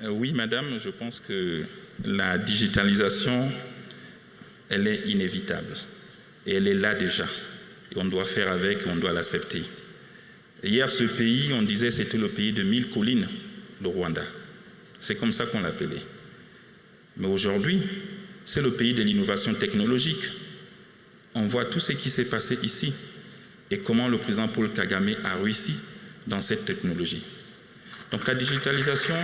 Oui, madame, je pense que la digitalisation, elle est inévitable. Et elle est là déjà. Et on doit faire avec, on doit l'accepter. Hier, ce pays, on disait que c'était le pays de 1000 collines, le Rwanda. C'est comme ça qu'on l'appelait. Mais aujourd'hui, c'est le pays de l'innovation technologique. On voit tout ce qui s'est passé ici et comment le président Paul Kagame a réussi dans cette technologie. Donc la digitalisation...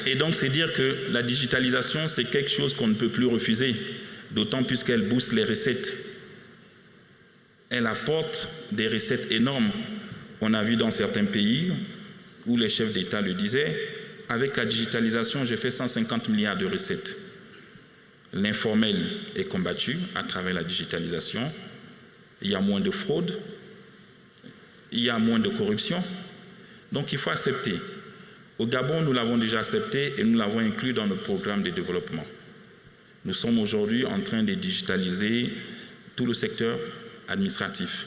Et donc c'est dire que la digitalisation, c'est quelque chose qu'on ne peut plus refuser, d'autant plus qu'elle booste les recettes. Elle apporte des recettes énormes. On a vu dans certains pays où les chefs d'État le disaient, avec la digitalisation, j'ai fait 150 milliards de recettes. L'informel est combattu à travers la digitalisation. Il y a moins de fraude, il y a moins de corruption. Donc il faut accepter. Au Gabon, nous l'avons déjà accepté et nous l'avons inclus dans le programme de développement. Nous sommes aujourd'hui en train de digitaliser tout le secteur administratif.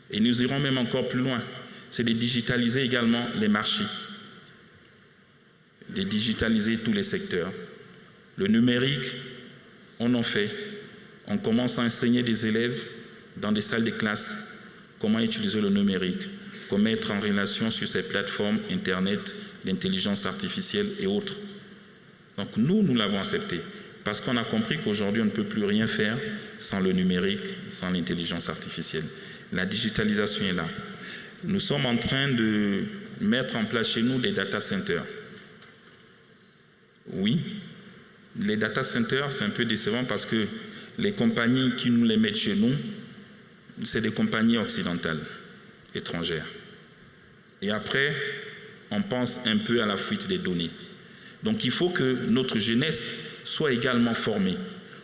Et nous irons même encore plus loin, c'est de digitaliser également les marchés, de digitaliser tous les secteurs. Le numérique, on en fait. On commence à enseigner des élèves dans des salles de classe comment utiliser le numérique, comment mettre en relation sur ces plateformes Internet, d'intelligence artificielle et autres. Donc nous l'avons accepté parce qu'on a compris qu'aujourd'hui, on ne peut plus rien faire sans le numérique, sans l'intelligence artificielle. La digitalisation est là. Nous sommes en train de mettre en place chez nous des data centers. Oui, les data centers, c'est un peu décevant parce que les compagnies qui nous les mettent chez nous, c'est des compagnies occidentales, étrangères. Et après, on pense un peu à la fuite des données. Donc il faut que notre jeunesse soit également formée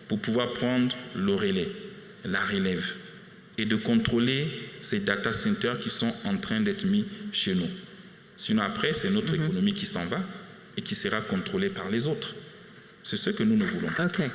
pour pouvoir prendre le relais, la relève, et de contrôler ces data centers qui sont en train d'être mis chez nous. Sinon après, c'est notre économie qui s'en va et qui sera contrôlée par les autres. C'est ce que nous voulons. Okay.